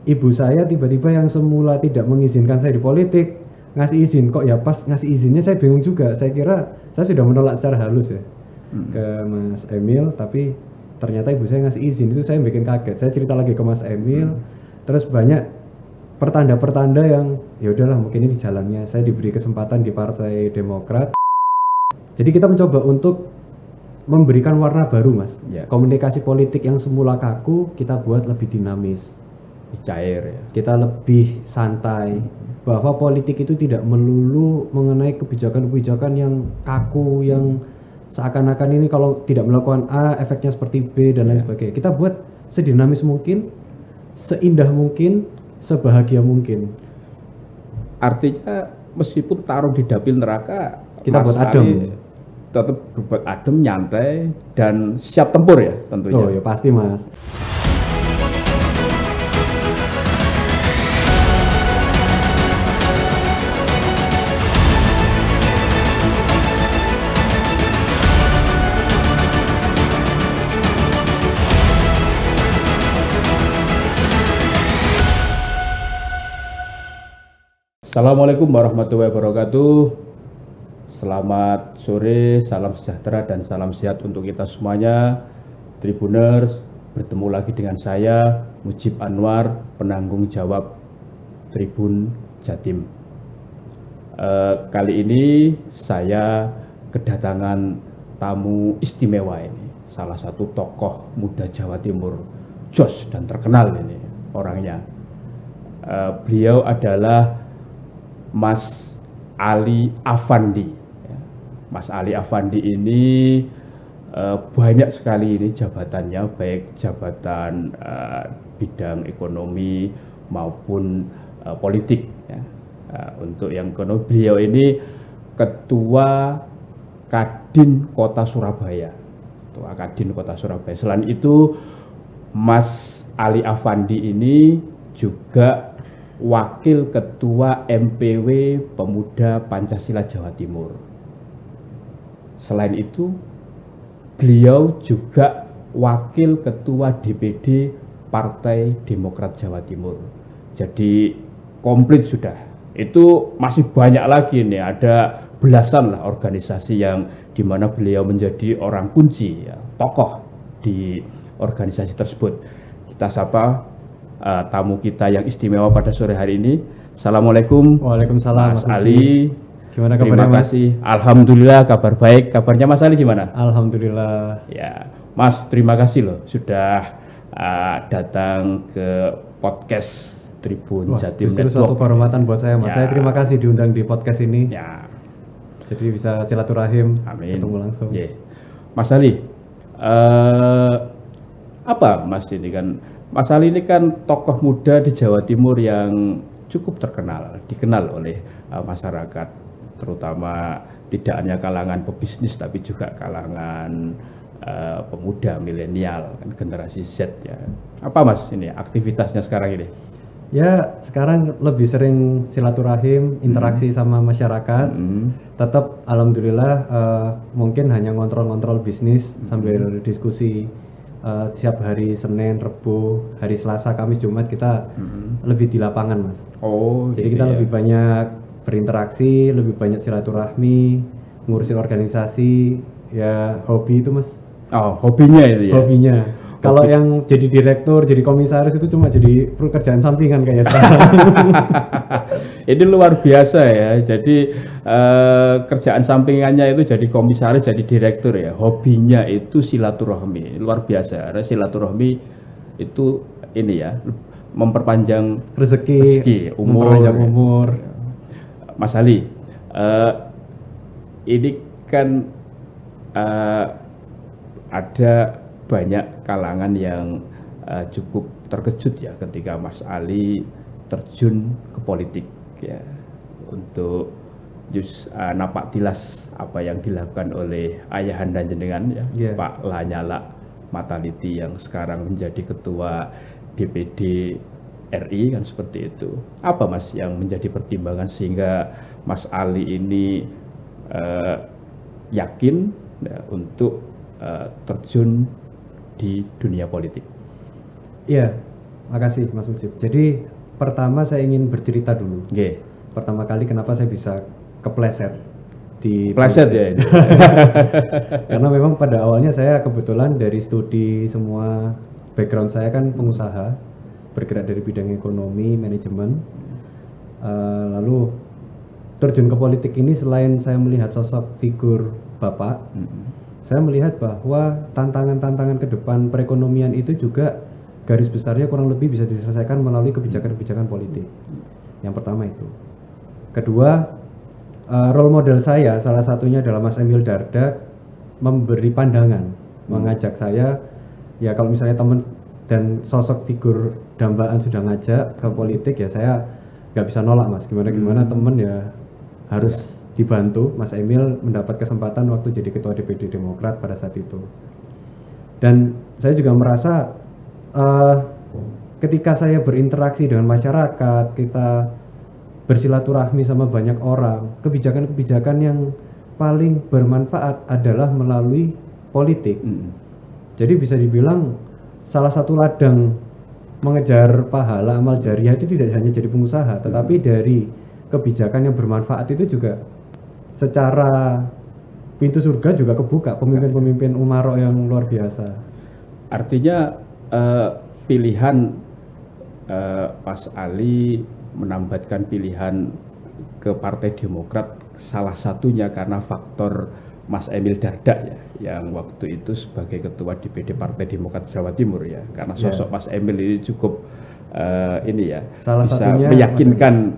ibu saya tiba-tiba yang semula tidak mengizinkan saya di politik ngasih izin. Kok ya pas ngasih izinnya saya bingung juga. Saya kira saya sudah menolak secara halus ya ke Mas Emil, tapi ternyata ibu saya ngasih izin. Itu saya bikin kaget. Saya cerita lagi ke Mas Emil, terus banyak pertanda-pertanda yang ya udahlah mungkin ini jalannya. Saya diberi kesempatan di Partai Demokrat. Jadi kita mencoba untuk memberikan warna baru, Mas. Ya. Komunikasi politik yang semula kaku kita buat lebih dinamis, Cair ya. kita lebih santai. Bahwa politik itu tidak melulu mengenai kebijakan-kebijakan yang kaku, yang seakan-akan ini kalau tidak melakukan A efeknya seperti B dan lain sebagainya. Kita buat sedinamis mungkin, seindah mungkin, sebahagia mungkin. Artinya meskipun taruh di dapil neraka, Kita Mas buat adem. Ali tetap buat adem, nyantai dan siap tempur ya tentunya. Oh ya pasti, Mas. Assalamualaikum warahmatullahi wabarakatuh. Selamat sore, salam sejahtera dan salam sehat untuk kita semuanya. Tribuners, bertemu lagi dengan saya Mujib Anwar, penanggung jawab Tribun Jatim. Kali ini saya kedatangan tamu istimewa ini, salah satu tokoh muda Jawa Timur, jos dan terkenal ini orangnya. Beliau adalah Mas Ali Afandi. Mas Ali Afandi ini banyak sekali ini jabatannya, baik jabatan bidang ekonomi maupun politik. Ya. Untuk yang ekonomi, beliau ini Ketua Kadin Kota Surabaya. Ketua Kadin Kota Surabaya. Selain itu, Mas Ali Afandi ini juga Wakil Ketua MPW Pemuda Pancasila Jawa Timur. Selain itu, beliau juga Wakil Ketua DPD Partai Demokrat Jawa Timur. Jadi komplit sudah. Itu masih banyak lagi nih, ada belasan lah organisasi yang dimana beliau menjadi orang kunci, ya, tokoh di organisasi tersebut. Kita sapa tamu kita yang istimewa pada sore hari ini. Assalamualaikum. Waalaikumsalam, Mas Ali. Gimana Terima kabarnya, Mas? kasih. Alhamdulillah kabar baik. Kabarnya Mas Ali gimana? Alhamdulillah. Ya, Mas, terima kasih loh sudah datang ke podcast Tribun Jatim Justru Network. suatu kehormatan buat saya, Mas. Ya. Saya terima kasih diundang di podcast ini. Ya, Jadi bisa silaturahim, amin. ketemu langsung. Yeah. Mas Ali, apa Mas ini kan? Mas Ali ini kan tokoh muda di Jawa Timur yang cukup terkenal, dikenal oleh masyarakat, terutama tidak hanya kalangan pebisnis tapi juga kalangan pemuda milenial, kan, generasi Z ya. Apa Mas ini aktivitasnya sekarang ini? Ya, sekarang lebih sering silaturahim, interaksi sama masyarakat. Tetap alhamdulillah mungkin hanya ngontrol-ngontrol bisnis sambil diskusi. Setiap hari Senin, Rebo, hari Selasa, Kamis, Jumat kita lebih di lapangan, Mas. Oh, Jadi gitu kita ya. lebih banyak berinteraksi, lebih banyak silaturahmi, ngurusin organisasi, ya hobi itu, Mas. Oh, hobinya itu ya. Hobinya. Kalau yang jadi direktur, jadi komisaris itu cuma jadi pekerjaan sampingan kayaknya sekarang. Ini luar biasa ya. Jadi kerjaan sampingannya itu jadi komisaris, jadi direktur ya. Hobinya itu silaturahmi. Luar biasa. Karena silaturahmi itu ini ya, memperpanjang rezeki, umur. memperpanjang umur. Mas Ali, ini kan ada banyak kalangan yang cukup terkejut ya ketika Mas Ali terjun ke politik ya, untuk napak tilas apa yang dilakukan oleh ayahanda jenengan ya, Pak Lanyala Mataliti yang sekarang menjadi ketua DPD RI kan, seperti itu. Apa Mas yang menjadi pertimbangan sehingga Mas Ali ini yakin ya, untuk terjun di dunia politik? Iya, makasih Mas Mujib. Jadi pertama saya ingin bercerita dulu. Nggih. Pertama kali kenapa saya bisa kepleset di Pleset ya ini. karena memang pada awalnya saya kebetulan dari studi semua background saya kan pengusaha, bergerak dari bidang ekonomi, manajemen. Lalu terjun ke politik ini selain saya melihat sosok figur Bapak, saya melihat bahwa tantangan-tantangan ke depan perekonomian itu juga garis besarnya kurang lebih bisa diselesaikan melalui kebijakan-kebijakan politik. Yang pertama itu. Kedua, role model saya salah satunya adalah Mas Emil Dardak memberi pandangan, mengajak saya, ya kalau misalnya teman dan sosok figur dambaan sudah ngajak ke politik ya saya nggak bisa nolak Mas. Gimana temen ya harus dibantu. Mas Emil mendapat kesempatan waktu jadi ketua DPD Demokrat pada saat itu. Dan saya juga merasa ketika saya berinteraksi dengan masyarakat, kita bersilaturahmi sama banyak orang, kebijakan-kebijakan yang paling bermanfaat adalah melalui politik. Jadi bisa dibilang salah satu ladang mengejar pahala amal jariah itu tidak hanya jadi pengusaha, tetapi dari kebijakan yang bermanfaat itu juga secara pintu surga juga kebuka, pemimpin-pemimpin umaro yang luar biasa. Artinya pilihan Mas Ali menambatkan pilihan ke Partai Demokrat salah satunya karena faktor Mas Emil Dardak ya, yang waktu itu sebagai ketua DPD Partai Demokrat Jawa Timur ya, karena sosok Mas Emil ini cukup ini ya, salah bisa meyakinkan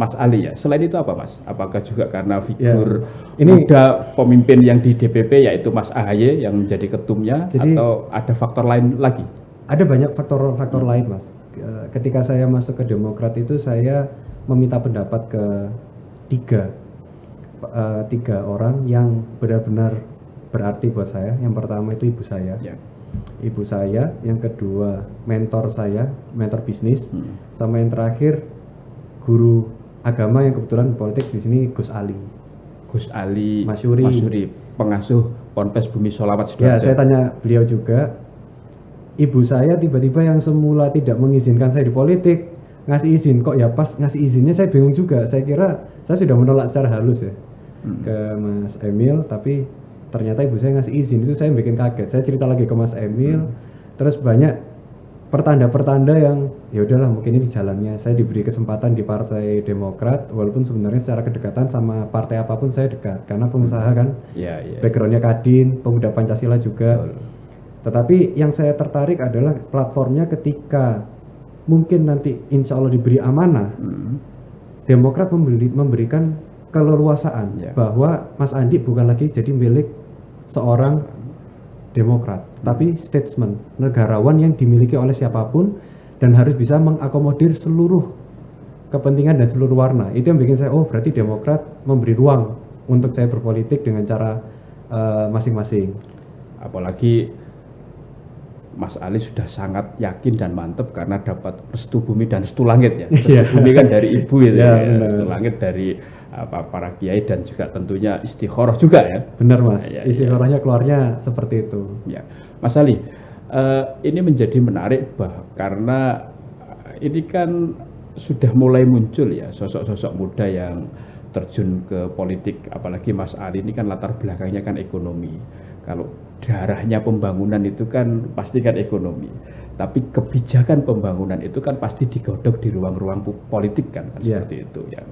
Mas Ali ya. Selain itu apa Mas? Apakah juga karena figur muda pemimpin yang di DPP yaitu Mas AHY yang menjadi ketumnya, atau ada faktor lain lagi? Ada banyak faktor lain Mas. Ketika saya masuk ke Demokrat itu saya meminta pendapat ke tiga orang yang benar-benar berarti buat saya. Yang pertama itu ibu saya, ibu saya. Yang kedua mentor saya, mentor bisnis, sama yang terakhir guru agama yang kebetulan politik di sini Gus Ali. Gus Ali Masyuri, pengasuh Ponpes Bumi Sholawat Sidoarjo. Ya, saya tanya beliau juga. Ibu saya tiba-tiba yang semula tidak mengizinkan saya di politik ngasih izin, kok ya pas ngasih izinnya saya bingung juga. Saya kira saya sudah menolak secara halus ya ke Mas Emil, tapi ternyata ibu saya ngasih izin. Itu saya bikin kaget. Saya cerita lagi ke Mas Emil, terus banyak pertanda-pertanda yang ya udahlah mungkin ini jalannya. Saya diberi kesempatan di Partai Demokrat, walaupun sebenarnya secara kedekatan sama partai apapun saya dekat karena pengusaha kan, backgroundnya Kadin, pemuda Pancasila juga. Tetapi yang saya tertarik adalah platformnya ketika mungkin nanti insya Allah diberi amanah, Demokrat memberikan keleluasaan bahwa Mas Andi bukan lagi jadi milik seorang Demokrat, tapi statesman, negarawan yang dimiliki oleh siapapun dan harus bisa mengakomodir seluruh kepentingan dan seluruh warna. Itu yang bikin saya, oh berarti Demokrat memberi ruang untuk saya berpolitik dengan cara masing-masing. Apalagi Mas Ali sudah sangat yakin dan mantap karena dapat restu bumi dan restu langit ya. Restu bumi kan dari ibu itu restu langit dari para kiai dan juga tentunya istikharah juga ya. Benar Mas, istikharahnya keluarnya seperti itu. Ya, Mas Ali, ini menjadi menarik karena ini kan sudah mulai muncul ya sosok-sosok muda yang terjun ke politik, apalagi Mas Ali ini kan latar belakangnya kan ekonomi. Kalau darahnya pembangunan itu kan pasti kan ekonomi, tapi kebijakan pembangunan itu kan pasti digodok di ruang-ruang politik kan seperti itu yang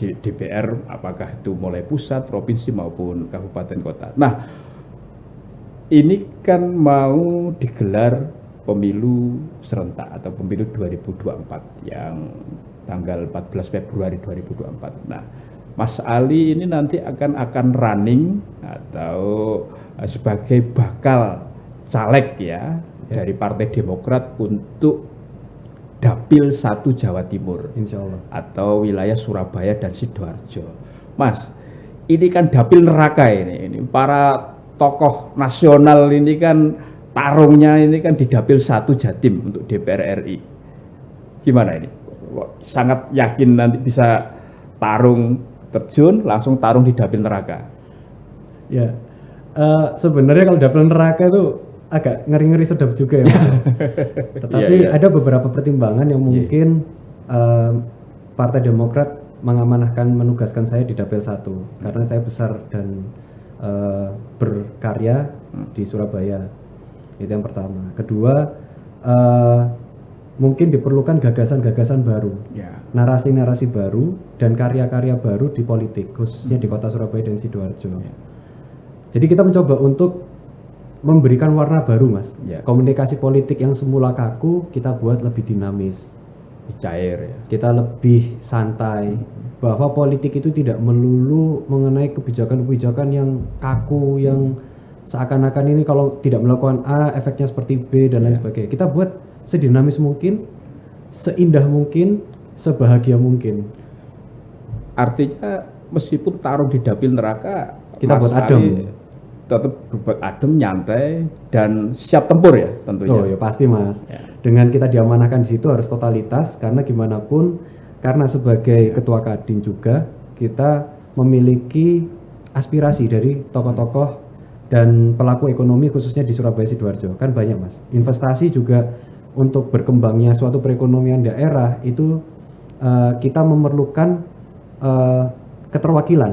DPR apakah itu mulai pusat, provinsi maupun kabupaten kota. Nah, ini kan mau digelar pemilu serentak atau pemilu 2024 yang tanggal 14 Februari 2024. Nah, Mas Ali ini nanti akan running atau sebagai bakal caleg ya dari Partai Demokrat untuk Dapil 1 Jawa Timur, Insya Allah, atau wilayah Surabaya dan Sidoarjo. Mas, ini kan dapil neraka ini para tokoh nasional ini kan tarungnya ini kan di Dapil 1 Jatim untuk DPR RI. Gimana ini? Sangat yakin nanti bisa terjun langsung tarung di dapil neraka. Ya, sebenarnya kalau dapil neraka itu agak ngeri-ngeri sedap juga ya. Tetapi ada beberapa pertimbangan yang mungkin Partai Demokrat mengamanahkan menugaskan saya di Dapil 1 karena saya besar dan berkarya di Surabaya. Itu yang pertama. Kedua, mungkin diperlukan gagasan-gagasan baru, narasi-narasi baru dan karya-karya baru di politik, khususnya di Kota Surabaya dan Sidoarjo. Jadi kita mencoba untuk memberikan warna baru, Mas. Komunikasi politik yang semula kaku kita buat lebih dinamis, cair ya. Kita lebih santai, bahwa politik itu tidak melulu mengenai kebijakan-kebijakan yang kaku, yang seakan-akan ini kalau tidak melakukan A efeknya seperti B dan lain sebagainya. Kita buat sedinamis mungkin, seindah mungkin, sebahagia mungkin. Artinya meskipun taruh di dapil neraka, kita buat adem, tetap buat adem, nyantai dan siap tempur ya tentunya. Oh ya pasti Mas. Dengan kita diamanahkan di situ harus totalitas karena gimana pun, karena sebagai ketua Kadin juga kita memiliki aspirasi dari tokoh-tokoh dan pelaku ekonomi khususnya di Surabaya Sidoarjo. Kan banyak Mas. Investasi juga untuk berkembangnya suatu perekonomian daerah itu kita memerlukan keterwakilan.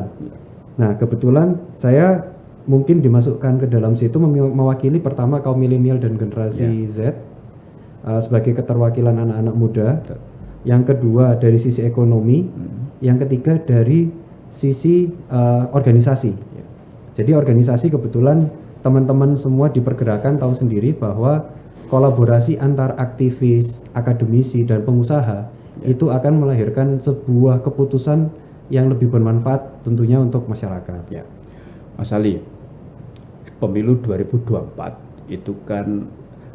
Nah kebetulan saya mungkin dimasukkan ke dalam situ mewakili pertama kaum milenial dan generasi Z sebagai keterwakilan anak-anak muda. Yang kedua dari sisi ekonomi, yang ketiga dari sisi organisasi. Jadi organisasi kebetulan teman-teman semua dipergerakan tahu sendiri bahwa kolaborasi antar aktivis, akademisi dan pengusaha itu akan melahirkan sebuah keputusan yang lebih bermanfaat tentunya untuk masyarakat. Ya. Mas Ali, pemilu 2024 itu kan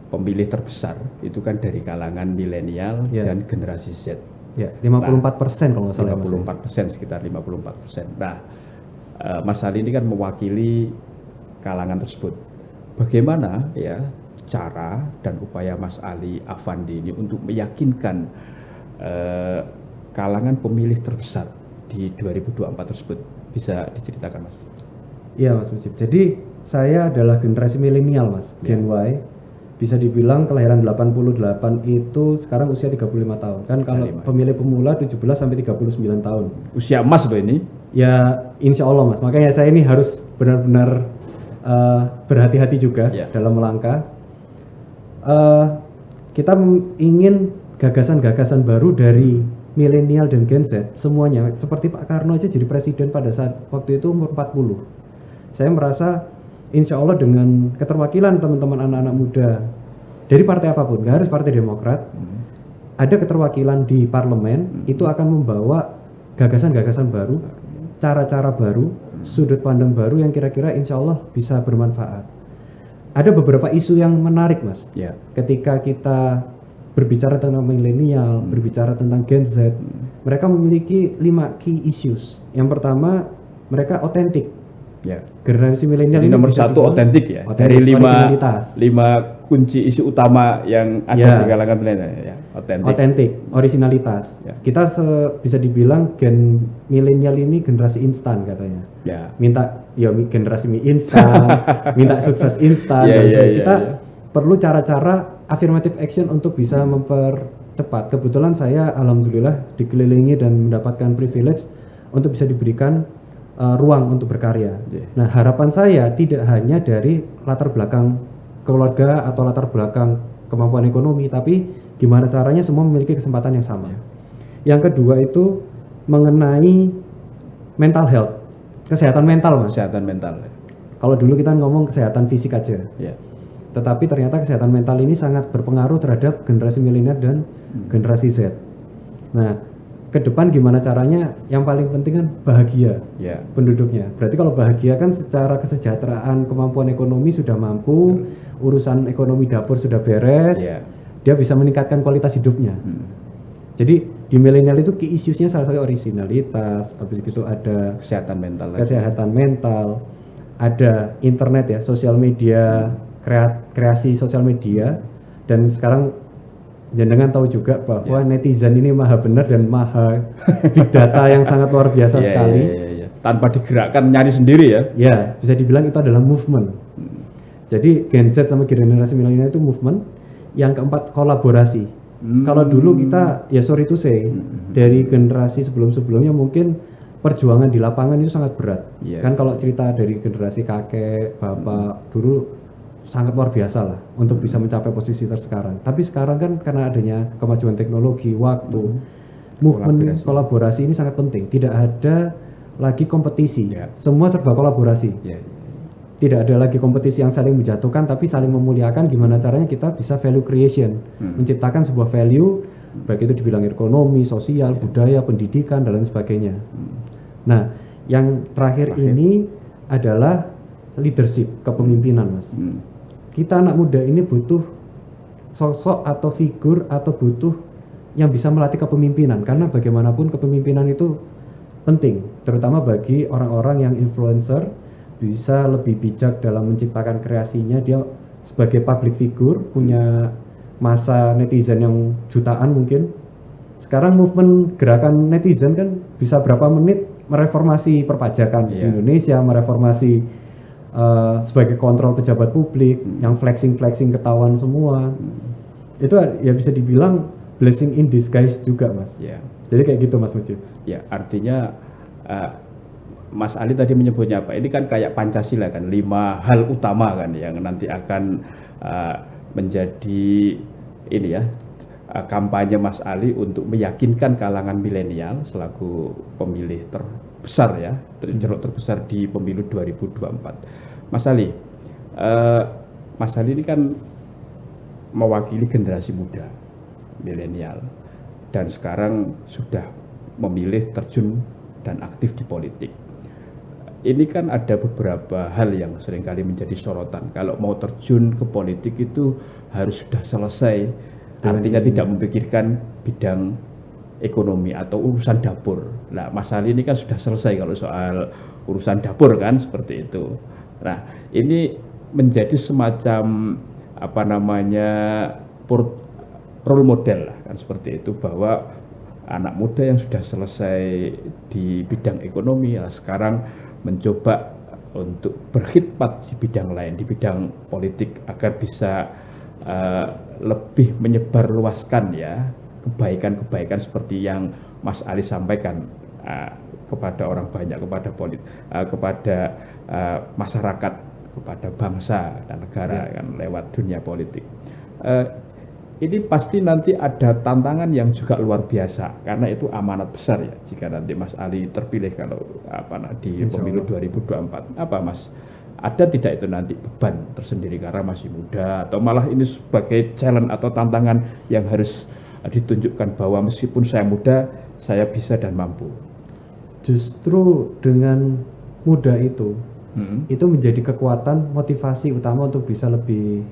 pemilih terbesar itu kan dari kalangan milenial dan generasi Z. Ya, 54% kalau nggak salah. 54%, sekitar 54%. Nah, Mas Ali ini kan mewakili kalangan tersebut. Bagaimana ya cara dan upaya Mas Ali Afandi ini untuk meyakinkan kalangan pemilih terbesar di 2024 tersebut? Bisa diceritakan Mas? Iya Mas Mujib. Jadi saya adalah generasi milenial Mas, Gen Y. Bisa dibilang kelahiran 88 itu sekarang usia 35 tahun. Kan kalau pemilih pemula 17 sampai 39 tahun. Usia emas loh ini. Ya insya Allah Mas. Makanya saya ini harus benar-benar berhati-hati juga dalam melangkah. Kita ingin gagasan-gagasan baru dari milenial dan Gen Z semuanya. Seperti Pak Karno aja jadi presiden pada saat waktu itu umur 40. Saya merasa insya Allah dengan keterwakilan teman-teman anak-anak muda dari partai apapun, nggak harus partai Demokrat, ada keterwakilan di parlemen, itu akan membawa gagasan-gagasan baru, cara-cara baru, sudut pandang baru yang kira-kira insya Allah bisa bermanfaat. Ada beberapa isu yang menarik Mas, ketika kita berbicara tentang milenial, berbicara tentang Gen Z, mereka memiliki 5 key issues. Yang pertama, mereka otentik. Generasi milenial ini nomor satu otentik ya. Dari 5 kunci isu utama yang ada di kalangan milenial ya. Otentik, originalitas. Kita bisa dibilang gen milenial ini generasi instan katanya. Minta generasi mie instan, minta sukses instan. Kita perlu cara-cara affirmative action untuk bisa mempercepat. Kebetulan saya alhamdulillah dikelilingi dan mendapatkan privilege untuk bisa diberikan ruang untuk berkarya. Nah harapan saya tidak hanya dari latar belakang keluarga atau latar belakang kemampuan ekonomi, tapi gimana caranya semua memiliki kesempatan yang sama. Yang kedua itu mengenai mental health, kesehatan mental Mas. Kesehatan mental. Kalau dulu kita ngomong kesehatan fisik aja, tetapi ternyata kesehatan mental ini sangat berpengaruh terhadap generasi milenial dan generasi Z. Nah ke depan gimana caranya, yang paling penting kan bahagia penduduknya. Berarti kalau bahagia kan secara kesejahteraan, kemampuan ekonomi sudah mampu, urusan ekonomi dapur sudah beres, dia bisa meningkatkan kualitas hidupnya. Jadi di milenial itu key issues-nya salah satu originalitas, habis itu ada kesehatan mental, ada internet ya, sosial media, kreasi sosial media, dan sekarang jenengan tahu juga bahwa netizen ini maha benar dan maha big data yang sangat luar biasa sekali. Tanpa digerakkan nyari sendiri ya. Ya, bisa dibilang itu adalah movement. Jadi Gen Z sama generasi milenial itu movement. Yang keempat kolaborasi. Kalau dulu kita ya sorry to say dari generasi sebelum-sebelumnya mungkin perjuangan di lapangan itu sangat berat. Kan kalau cerita dari generasi kakek, bapak dulu sangat luar biasa lah untuk bisa mencapai posisi sekarang. Tapi sekarang kan karena adanya kemajuan teknologi, waktu, movement kolaborasi ini sangat penting. Tidak ada lagi kompetisi. Semua serba kolaborasi. Tidak ada lagi kompetisi yang saling menjatuhkan, tapi saling memuliakan. Gimana caranya kita bisa value creation, menciptakan sebuah value, baik itu dibilang ekonomi, sosial, budaya, pendidikan, dan lain sebagainya. Nah, yang terakhir ini adalah leadership, kepemimpinan, Mas. Kita anak muda ini butuh sosok atau figur atau butuh yang bisa melatih kepemimpinan, karena bagaimanapun kepemimpinan itu penting, terutama bagi orang-orang yang influencer, bisa lebih bijak dalam menciptakan kreasinya. Dia sebagai public figure punya masa netizen yang jutaan mungkin. Sekarang movement gerakan netizen kan bisa berapa menit mereformasi perpajakan di Indonesia, mereformasi sebagai kontrol pejabat publik yang flexing ketahuan semua. Itu ya bisa dibilang blessing in disguise juga, Mas. Jadi kayak gitu, Mas Mujib. Ya, artinya Mas Ali tadi menyebutnya apa? Ini kan kayak Pancasila kan, 5 hal utama kan yang nanti akan menjadi ini ya kampanye Mas Ali untuk meyakinkan kalangan milenial selaku pemilih terbesar ya, ceruk terbesar di pemilu 2024. Mas Ali ini kan mewakili generasi muda milenial dan sekarang sudah memilih terjun dan aktif di politik. Ini kan ada beberapa hal yang seringkali menjadi sorotan. Kalau mau terjun ke politik itu harus sudah selesai, artinya tidak memikirkan bidang ekonomi atau urusan dapur. Nah, Mas Ali ini kan sudah selesai kalau soal urusan dapur kan, seperti itu. Nah, ini menjadi semacam apa namanya role model lah kan, seperti itu, bahwa anak muda yang sudah selesai di bidang ekonomi ya sekarang mencoba untuk berkhidmat di bidang lain, di bidang politik, agar bisa lebih menyebarluaskan ya kebaikan-kebaikan seperti yang Mas Ali sampaikan kepada orang banyak, kepada masyarakat, kepada bangsa dan negara kan lewat dunia politik. Ini pasti nanti ada tantangan yang juga luar biasa, karena itu amanat besar ya jika nanti Mas Ali terpilih kalau di pemilu 2024. Apa Mas, ada tidak itu nanti beban tersendiri karena masih muda, atau malah ini sebagai challenge atau tantangan yang harus ditunjukkan bahwa meskipun saya muda, saya bisa dan mampu? Justru dengan muda itu menjadi kekuatan motivasi utama untuk bisa lebih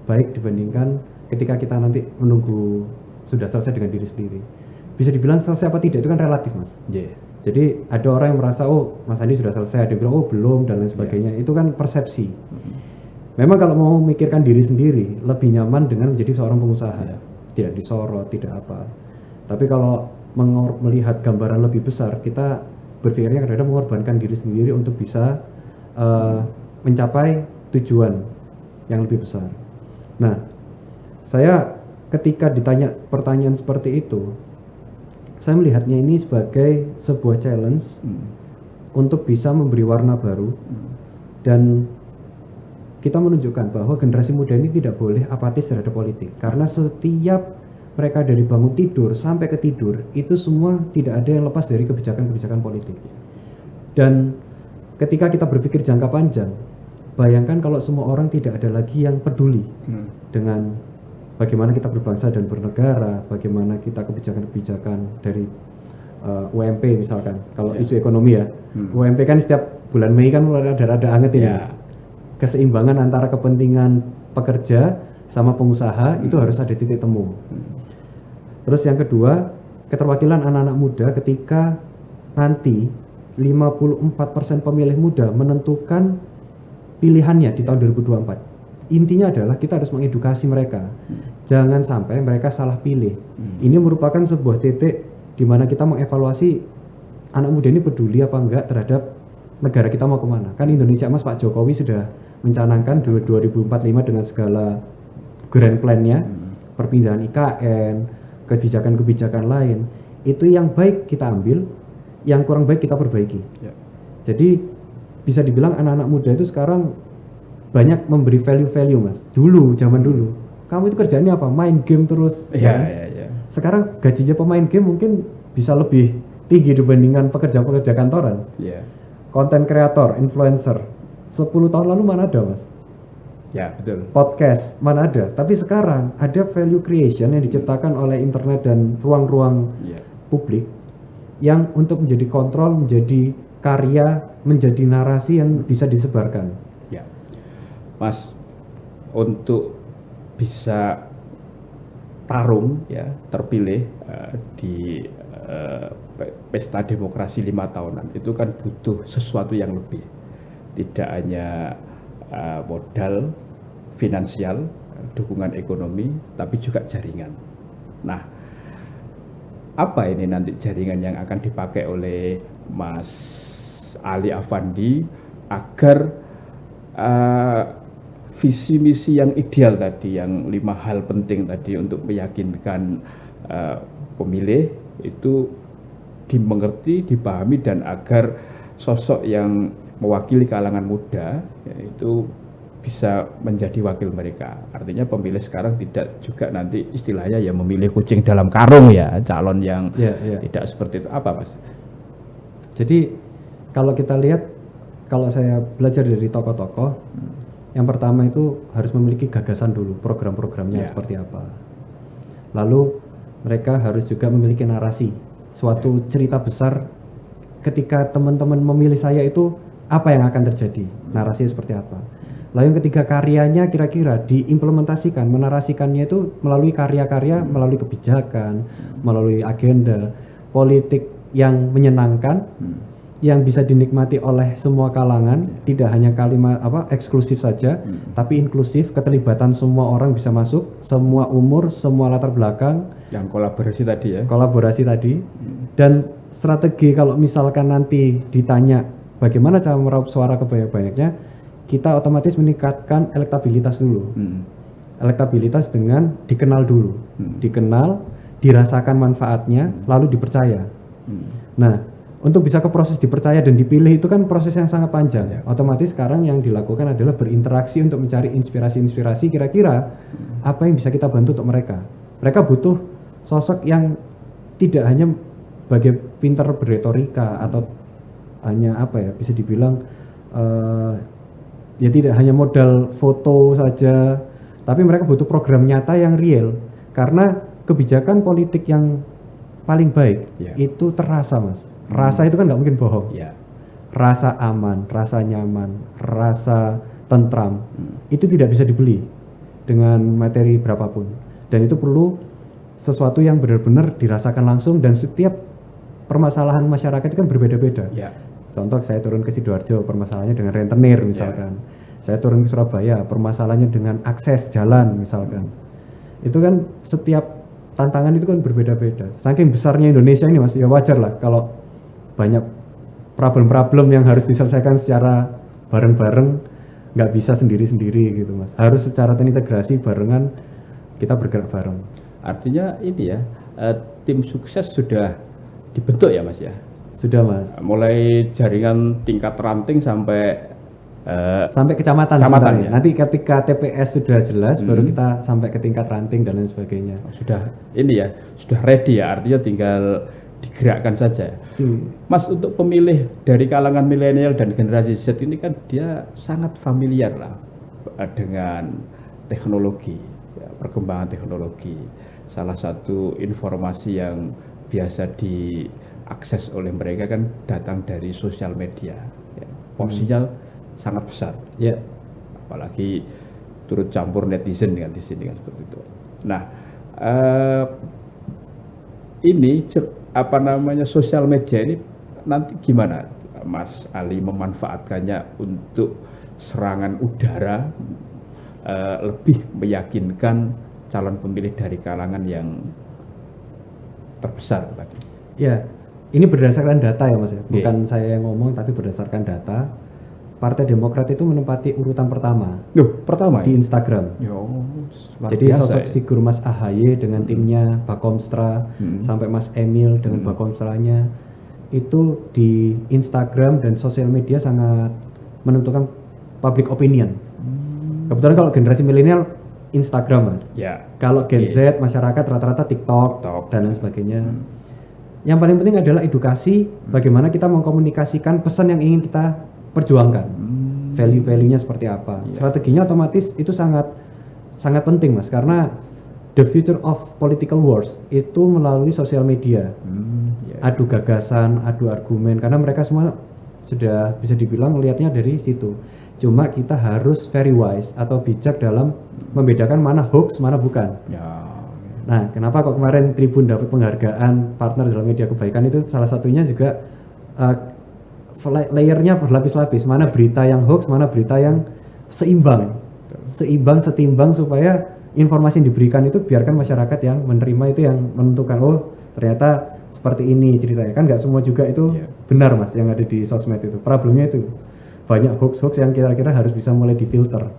baik dibandingkan ketika kita nanti menunggu sudah selesai dengan diri sendiri. Bisa dibilang selesai apa tidak itu kan relatif, Mas. Jadi ada orang yang merasa oh Mas Andi sudah selesai, ada yang bilang oh belum dan lain sebagainya. Itu kan persepsi. Memang kalau mau memikirkan diri sendiri lebih nyaman dengan menjadi seorang pengusaha, tidak disorot, tidak apa. Tapi kalau melihat gambaran lebih besar, kita berpikirnya kadang-kadang mengorbankan diri sendiri untuk bisa mencapai tujuan yang lebih besar. Nah, saya ketika ditanya pertanyaan seperti itu, saya melihatnya ini sebagai sebuah challenge untuk bisa memberi warna baru dan kita menunjukkan bahwa generasi muda ini tidak boleh apatis terhadap politik, karena setiap mereka dari bangun tidur sampai ke tidur itu semua tidak ada yang lepas dari kebijakan-kebijakan politik. Dan ketika kita berpikir jangka panjang, bayangkan kalau semua orang tidak ada lagi yang peduli dengan bagaimana kita berbangsa dan bernegara, bagaimana kita kebijakan-kebijakan dari UMP misalkan, kalau isu ekonomi ya, UMP kan setiap bulan Mei kan mulai ada anget ini. Keseimbangan antara kepentingan pekerja sama pengusaha itu harus ada titik temu. Terus yang kedua, keterwakilan anak-anak muda ketika nanti 54% pemilih muda menentukan pilihannya di tahun 2024. Intinya adalah kita harus mengedukasi mereka. Jangan sampai mereka salah pilih. Ini merupakan sebuah titik di mana kita mengevaluasi anak muda ini peduli apa enggak terhadap negara kita mau kemana. Kan Indonesia Mas, Pak Jokowi sudah mencanangkan 2045 dengan segala grand plan-nya, perpindahan IKN, kebijakan-kebijakan lain, itu yang baik kita ambil, yang kurang baik kita perbaiki. Ya. Jadi bisa dibilang anak-anak muda itu sekarang banyak memberi value-value, Mas. Dulu, zaman dulu, kamu itu kerjaannya apa? Main game terus. Iya, kan? iya. Sekarang gajinya pemain game mungkin bisa lebih tinggi dibandingkan pekerja-pekerja kantoran. Iya. Konten kreator, influencer, 10 tahun lalu mana ada, Mas? Ya, betul. Podcast mana ada? Tapi sekarang ada value creation yang diciptakan oleh internet dan ruang-ruang Iya. publik yang untuk menjadi kontrol, menjadi karya, menjadi narasi yang bisa disebarkan. Ya. Mas, untuk bisa tarung ya, terpilih di pesta demokrasi 5 tahunan itu kan butuh sesuatu yang lebih, tidak hanya modal finansial, dukungan ekonomi, tapi juga jaringan. Nah, apa ini nanti jaringan yang akan dipakai oleh Mas Ali Affandi agar visi misi yang ideal tadi, yang 5 hal penting tadi untuk meyakinkan pemilih itu dimengerti, dipahami, dan agar sosok yang mewakili kalangan muda yaitu bisa menjadi wakil mereka. Artinya pemilih sekarang tidak juga nanti istilahnya ya memilih kucing dalam karung ya, calon yang tidak seperti itu. Apa, Mas? Jadi kalau kita lihat, kalau saya belajar dari tokoh-tokoh, yang pertama itu harus memiliki gagasan dulu, program-programnya seperti apa. Lalu mereka harus juga memiliki narasi, suatu cerita besar ketika teman-teman memilih saya itu apa yang akan terjadi, narasinya seperti apa. Lalu yang ketiga, karyanya kira-kira diimplementasikan, menarasikannya itu melalui karya-karya, melalui kebijakan, melalui agenda politik yang menyenangkan, yang bisa dinikmati oleh semua kalangan, tidak hanya kalimat eksklusif saja, tapi inklusif, keterlibatan semua orang bisa masuk, semua umur, semua latar belakang. Yang kolaborasi tadi ya. Kolaborasi tadi. Dan strategi kalau misalkan nanti ditanya bagaimana cara meraup suara kebanyak-banyaknya, kita otomatis meningkatkan elektabilitas dulu. Elektabilitas dengan dikenal dulu. Dikenal, dirasakan manfaatnya, lalu dipercaya. Nah, untuk bisa ke proses dipercaya dan dipilih itu kan proses yang sangat panjang. Otomatis sekarang yang dilakukan adalah berinteraksi untuk mencari inspirasi-inspirasi kira-kira apa yang bisa kita bantu untuk mereka. Mereka butuh sosok yang tidak hanya bagai pintar berretorika atau hanya bisa dibilang ya tidak hanya modal foto saja, tapi mereka butuh program nyata yang real. Karena kebijakan politik yang paling baik itu terasa, Mas. Rasa itu kan nggak mungkin bohong. Rasa aman, rasa nyaman, rasa tentram itu tidak bisa dibeli dengan materi berapapun. Dan itu perlu sesuatu yang benar-benar dirasakan langsung, dan setiap permasalahan masyarakat itu kan berbeda-beda. Contoh, saya turun ke Sidoarjo, permasalahannya dengan rentenir misalkan. Saya turun ke Surabaya, permasalahannya dengan akses jalan misalkan. Itu kan setiap tantangan itu kan berbeda-beda. Saking besarnya Indonesia ini, Mas, ya wajar lah kalau banyak problem-problem yang harus diselesaikan secara bareng-bareng, nggak bisa sendiri-sendiri gitu, Mas. Harus secara terintegrasi barengan, kita bergerak bareng. Artinya ini ya, tim sukses sudah dibentuk ya, Mas ya? Sudah, Mas. Mulai jaringan tingkat ranting sampai kecamatan ya? Nanti ketika TPS sudah jelas, baru kita sampai ke tingkat ranting dan lain sebagainya. Sudah ini ya, sudah ready ya, artinya tinggal digerakkan saja. Mas, untuk pemilih dari kalangan milenial dan generasi Z ini kan dia sangat familiar lah dengan teknologi, perkembangan teknologi. Salah satu informasi yang biasa diakses oleh mereka kan datang dari sosial media. Porsinya sangat besar. Apalagi turut campur netizen dengan di sini kan seperti itu. Nah, ini sosial media ini nanti gimana Mas Ali memanfaatkannya untuk serangan udara, lebih meyakinkan calon pemilih dari kalangan yang terbesar tadi? Ya, ini berdasarkan data ya, Mas ya. Bukan saya yang ngomong, tapi berdasarkan data. Partai Demokrat itu menempati urutan pertama Pertama di ya? Instagram. Luar Jadi biasa sosok ya. figur Mas AHY dengan timnya Bakomstra sampai Mas Emil dengan Bakomstranya itu di Instagram dan sosial media sangat menentukan public opinion. Kebetulan kalau generasi milenial Instagram Mas. Ya. Kalau Gen Z masyarakat rata-rata TikTok dan lain sebagainya. Yang paling penting adalah edukasi, bagaimana kita mengkomunikasikan pesan yang ingin kita perjuangkan. Value-value-nya seperti apa. Strateginya otomatis itu sangat penting Mas, karena the future of political wars itu melalui sosial media. Adu gagasan, adu argumen, karena mereka semua sudah bisa dibilang melihatnya dari situ. Cuma kita harus very wise atau bijak dalam membedakan mana hoax, mana bukan. Nah, kenapa kok kemarin Tribun dapat penghargaan partner dalam media kebaikan itu salah satunya juga layernya berlapis-lapis, mana berita yang hoax, mana berita yang seimbang, setimbang supaya informasi yang diberikan itu biarkan masyarakat yang menerima itu yang menentukan, oh ternyata seperti ini ceritanya. Kan nggak semua juga itu benar Mas yang ada di sosmed itu. Problemnya itu banyak hoax-hoax yang kira-kira harus bisa mulai difilter.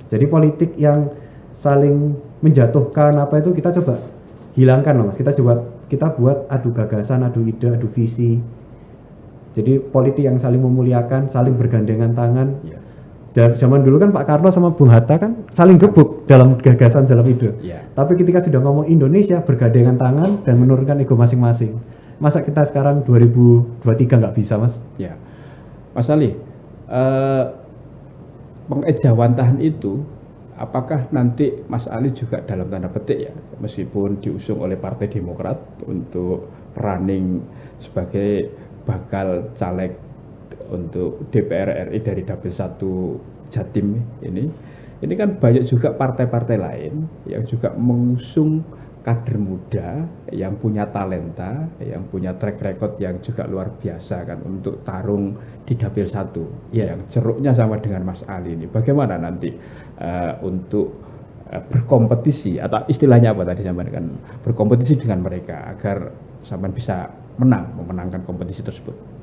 Jadi politik yang saling menjatuhkan apa itu kita coba hilangkan loh Mas. Kita buat adu gagasan, adu ide, adu visi. Jadi politik yang saling memuliakan, saling bergandengan tangan. Zaman dulu kan Pak Karno sama Bung Hatta kan saling gebuk dalam gagasan, dalam ide. Tapi ketika sudah ngomong Indonesia, bergandengan tangan dan menurunkan ego masing-masing. Masa kita sekarang 2023 nggak bisa Mas? Ya, Mas Ali, pengejawantahan itu apakah nanti Mas Ali juga dalam tanda petik ya, meskipun diusung oleh Partai Demokrat untuk running sebagai bakal caleg untuk DPR RI dari Dapil 1 Jatim ini kan banyak juga partai-partai lain yang juga mengusung kader muda yang punya talenta, yang punya track record yang juga luar biasa kan untuk tarung di Dapil 1 yang ceruknya sama dengan Mas Ali ini. Bagaimana nanti untuk berkompetisi atau istilahnya apa tadi sampean kan, berkompetisi dengan mereka agar sampean bisa memenangkan kompetisi tersebut?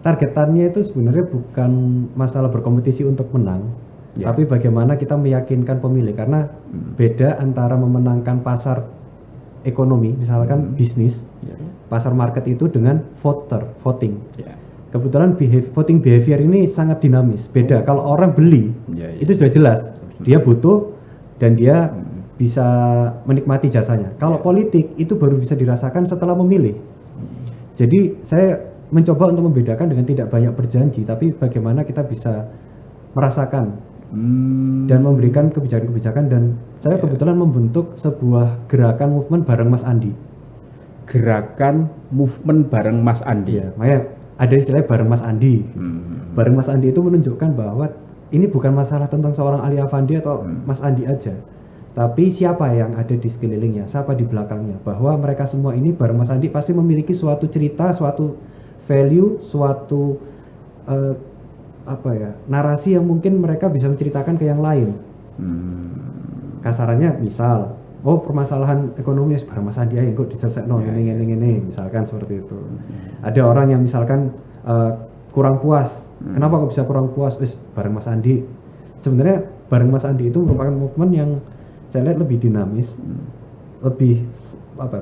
Targetannya itu sebenarnya bukan masalah berkompetisi untuk menang, tapi bagaimana kita meyakinkan pemilih, karena beda antara memenangkan pasar ekonomi, misalkan bisnis, pasar market itu dengan voting. Kebetulan voting behavior ini sangat dinamis, beda. Kalau orang beli, itu sudah jelas, dia butuh dan dia bisa menikmati jasanya. Kalau politik itu baru bisa dirasakan setelah memilih. Jadi saya mencoba untuk membedakan dengan tidak banyak berjanji, tapi bagaimana kita bisa merasakan dan memberikan kebijakan-kebijakan. Dan saya kebetulan membentuk sebuah gerakan movement bareng Mas Andi. Gerakan movement bareng Mas Andi. Makanya ada istilahnya bareng Mas Andi. Bareng Mas Andi itu menunjukkan bahwa ini bukan masalah tentang seorang Ali Afandi atau Mas Andi aja, tapi siapa yang ada di sekelilingnya, siapa di belakangnya, bahwa mereka semua ini bareng Mas Andi pasti memiliki suatu cerita, suatu value, suatu narasi yang mungkin mereka bisa menceritakan ke yang lain. Kasarannya misal, oh permasalahan ekonomi bareng Mas Andi aja kok diselesaikan ini, misalkan seperti itu. Ada orang yang misalkan kurang puas, kenapa kok bisa kurang puas? Bareng Mas Andi. Sebenarnya bareng Mas Andi itu merupakan movement yang saya lihat lebih dinamis, lebih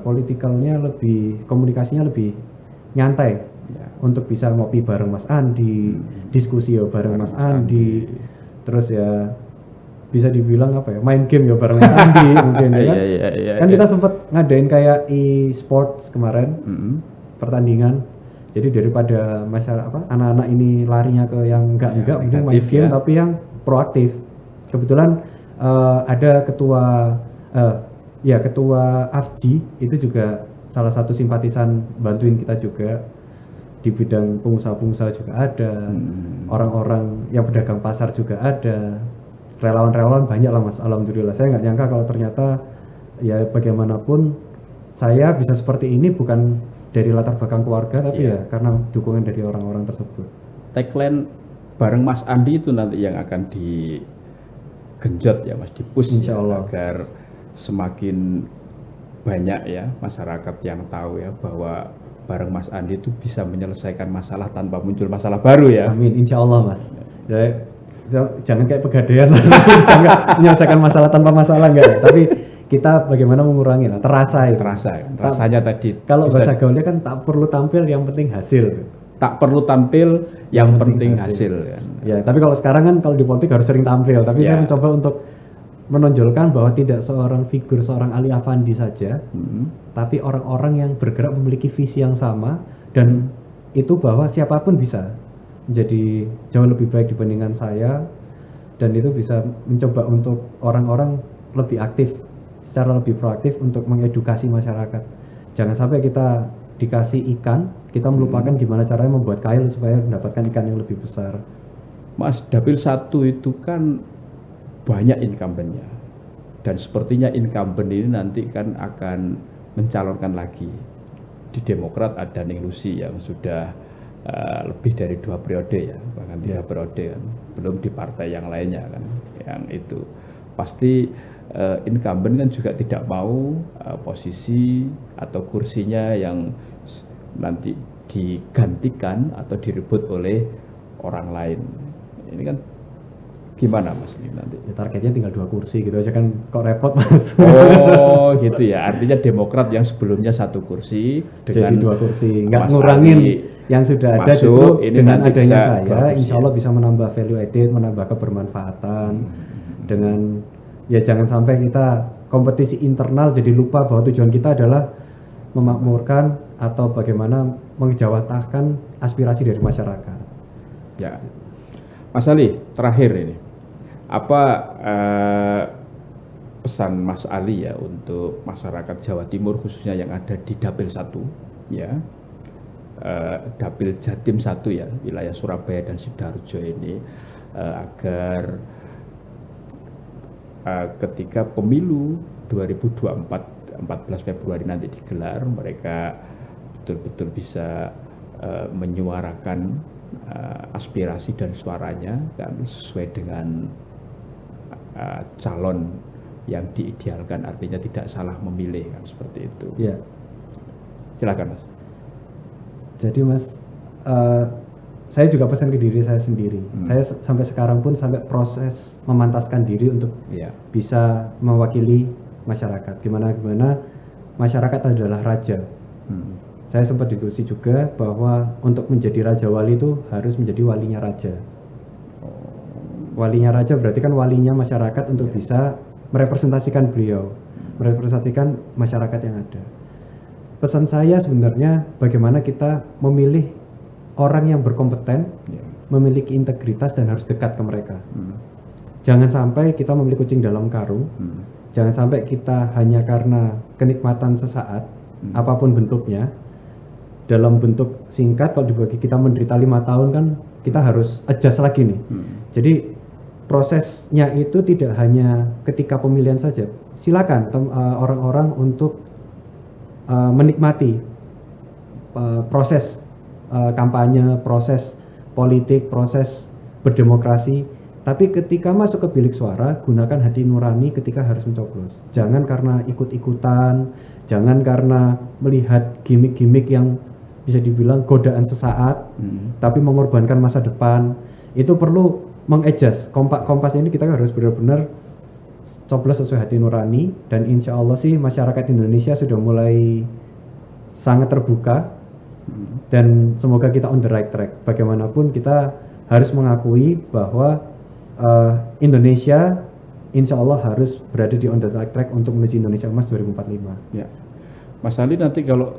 politikalnya, lebih komunikasinya lebih nyantai. Untuk bisa ngopi bareng Mas Andi, diskusi bareng Mas Andi, terus ya bisa dibilang main game bareng Mas Andi mungkin ya kan. Kan kita sempat ngadain kayak e-sports kemarin, pertandingan. Jadi daripada anak-anak ini larinya ke yang enggak mungkin main game tapi yang proaktif. Kebetulan ada ketua AFGI itu juga salah satu simpatisan bantuin kita juga. Di bidang pengusaha-pengusaha juga ada, orang-orang yang pedagang pasar juga ada, relawan-relawan banyak lah Mas, alhamdulillah. Saya nggak nyangka kalau ternyata ya bagaimanapun saya bisa seperti ini bukan dari latar belakang keluarga, tapi ya karena dukungan dari orang-orang tersebut. Tagline bareng Mas Andi itu nanti yang akan digenjot ya Mas, dipush Insya Allah. Agar semakin banyak ya masyarakat yang tahu ya bahwa bareng Mas Andi itu bisa menyelesaikan masalah tanpa muncul masalah baru ya. Amin, insya Allah Mas. Ya, jangan kayak pegadaian lah, bisa nggak menyelesaikan masalah tanpa masalah enggak ya. Tapi kita bagaimana mengurangi lah, terasa itu. Terasa, rasanya tadi. Kalau bahasa gaulnya kan tak perlu tampil, yang penting hasil. Tak perlu tampil, yang penting hasil. Ya, tapi kalau sekarang kan kalau di politik harus sering tampil. Tapi saya mencoba untuk menonjolkan bahwa tidak seorang figur, seorang Ali Afandi saja, tapi orang-orang yang bergerak memiliki visi yang sama, dan itu bahwa siapapun bisa menjadi jauh lebih baik dibandingkan saya, dan itu bisa mencoba untuk orang-orang lebih aktif, secara lebih proaktif untuk mengedukasi masyarakat. Jangan sampai kita dikasih ikan, kita melupakan gimana caranya membuat kail supaya mendapatkan ikan yang lebih besar. Mas, Dapil 1 itu kan banyak incumbent-nya, dan sepertinya incumbent ini nanti kan akan mencalonkan lagi. Di Demokrat ada Ning Lucy yang sudah lebih dari 2 periode ya, bahkan 3 periode kan, belum di partai yang lainnya kan, yang itu pasti incumbent kan juga tidak mau posisi atau kursinya yang nanti digantikan atau direbut oleh orang lain. Ini kan gimana Mas ini nanti? Ya, targetnya tinggal 2 kursi gitu aja kan, kok repot Mas. Oh gitu ya, artinya Demokrat yang sebelumnya 1 kursi dengan jadi 2 kursi, nggak Mas ngurangin Ali yang sudah ada, masuk, justru ini dengan nanti adanya bisa saya insya Allah bisa menambah value added, menambah kebermanfaatan. Dengan ya jangan sampai kita kompetisi internal jadi lupa bahwa tujuan kita adalah memakmurkan atau bagaimana menjawatahkan aspirasi dari masyarakat. Ya, Mas Ali, terakhir ini, apa pesan Mas Ali ya untuk masyarakat Jawa Timur khususnya yang ada di Dapil 1 ya, Dapil Jatim 1 ya, wilayah Surabaya dan Sidoarjo ini, agar ketika pemilu 2024 14 Februari nanti digelar, mereka betul-betul bisa menyuarakan aspirasi dan suaranya kan sesuai dengan calon yang diidealkan, artinya tidak salah memilih kan, seperti itu. Ya. Silakan Mas. Jadi Mas, saya juga pesan ke diri saya sendiri. Saya sampai sekarang pun sampai proses memantaskan diri untuk bisa mewakili masyarakat. Gimana masyarakat adalah raja. Saya sempat diskusi juga bahwa untuk menjadi raja wali itu harus menjadi walinya raja. Walinya raja berarti kan walinya masyarakat untuk bisa merepresentasikan beliau, merepresentasikan masyarakat yang ada. Pesan saya sebenarnya bagaimana kita memilih orang yang berkompeten, memiliki integritas dan harus dekat ke mereka. Jangan sampai kita memilih kucing dalam karung. Jangan sampai kita hanya karena kenikmatan sesaat, apapun bentuknya, dalam bentuk singkat, kalau dibagi kita menderita 5 tahun kan kita harus adjust lagi nih. Jadi prosesnya itu tidak hanya ketika pemilihan saja. Silakan orang-orang untuk menikmati proses kampanye, proses politik, proses berdemokrasi. Tapi ketika masuk ke bilik suara, gunakan hati nurani ketika harus mencoblos. Jangan karena ikut-ikutan, jangan karena melihat gimmick-gimmick yang bisa dibilang godaan sesaat, tapi mengorbankan masa depan. Itu perlu mengadjust. Kompas ini kita harus benar-benar coblos sesuai hati nurani, dan insya Allah sih masyarakat Indonesia sudah mulai sangat terbuka, dan semoga kita on the right track. Bagaimanapun kita harus mengakui bahwa Indonesia insya Allah harus berada di on the right track untuk menuju Indonesia Emas 2045. Ya, Mas Ali nanti kalau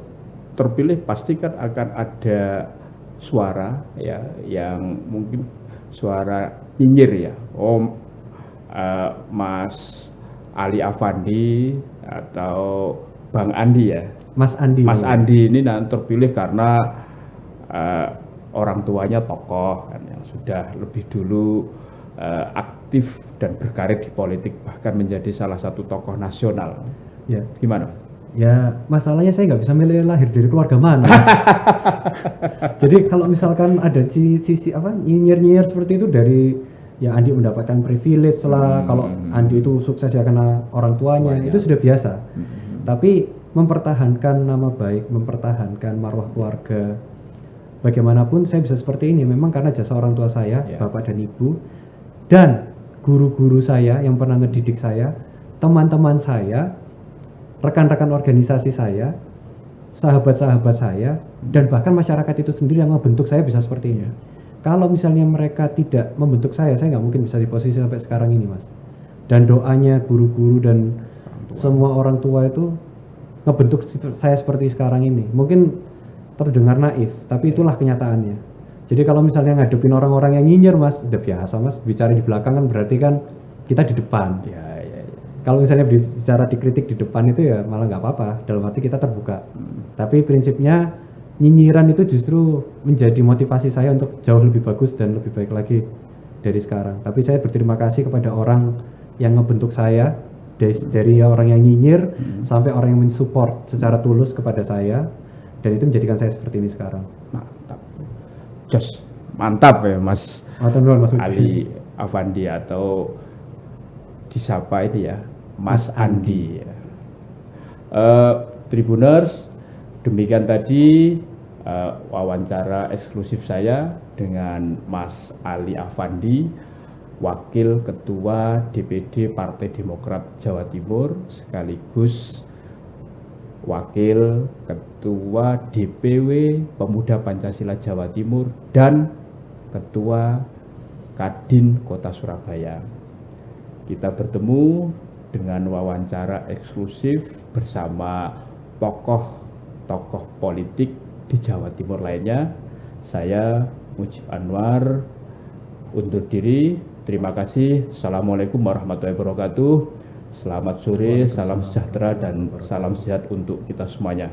terpilih pasti kan akan ada suara ya yang mungkin suara nyinyir ya. Mas Ali Afandi atau Bang Andi ya. Mas Andi ini nanti terpilih karena orang tuanya tokoh kan, yang sudah lebih dulu aktif dan berkarir di politik, bahkan menjadi salah satu tokoh nasional. Ya. Gimana? Ya masalahnya saya nggak bisa milih lahir dari keluarga mana. Jadi kalau misalkan ada sisi apa nyinyir seperti itu dari ya Andi mendapatkan privilege lah, kalau Andi itu sukses ya karena orang tuanya, itu sudah biasa. Tapi mempertahankan nama baik, mempertahankan marwah keluarga. Bagaimanapun saya bisa seperti ini memang karena jasa orang tua saya, bapak dan ibu, dan guru-guru saya yang pernah ngedidik saya, teman-teman saya, rekan-rekan organisasi saya, sahabat-sahabat saya, dan bahkan masyarakat itu sendiri yang membentuk saya bisa seperti ini. Kalau misalnya mereka tidak membentuk saya nggak mungkin bisa di posisi sampai sekarang ini, Mas. Dan doanya guru-guru dan semua orang tua itu ngebentuk saya seperti sekarang ini. Mungkin terdengar naif, tapi itulah kenyataannya. Jadi kalau misalnya ngadepin orang-orang yang nyinyir, Mas, udah biasa, Mas. Bicara di belakang kan berarti kan kita di depan. Kalau misalnya bicara dikritik di depan itu ya malah nggak apa-apa, dalam arti kita terbuka. Tapi prinsipnya nyinyiran itu justru menjadi motivasi saya untuk jauh lebih bagus dan lebih baik lagi dari sekarang. Tapi saya berterima kasih kepada orang yang ngebentuk saya, dari orang yang nyinyir sampai orang yang mensupport secara tulus kepada saya, dan itu menjadikan saya seperti ini sekarang. Mantap, Jos, mantap ya Mas Ali Afandi, atau disapa ini ya Mas Andi. Tribuners, demikian tadi wawancara eksklusif saya dengan Mas Ali Afandi, Wakil Ketua DPD Partai Demokrat Jawa Timur, sekaligus Wakil Ketua DPW Pemuda Pancasila Jawa Timur, dan Ketua Kadin Kota Surabaya. Kita bertemu dengan wawancara eksklusif bersama tokoh-tokoh politik di Jawa Timur lainnya. Saya Mujib Anwar undur diri. Terima kasih. Assalamualaikum warahmatullahi wabarakatuh. Selamat sore, salam sejahtera dan salam sehat untuk kita semuanya.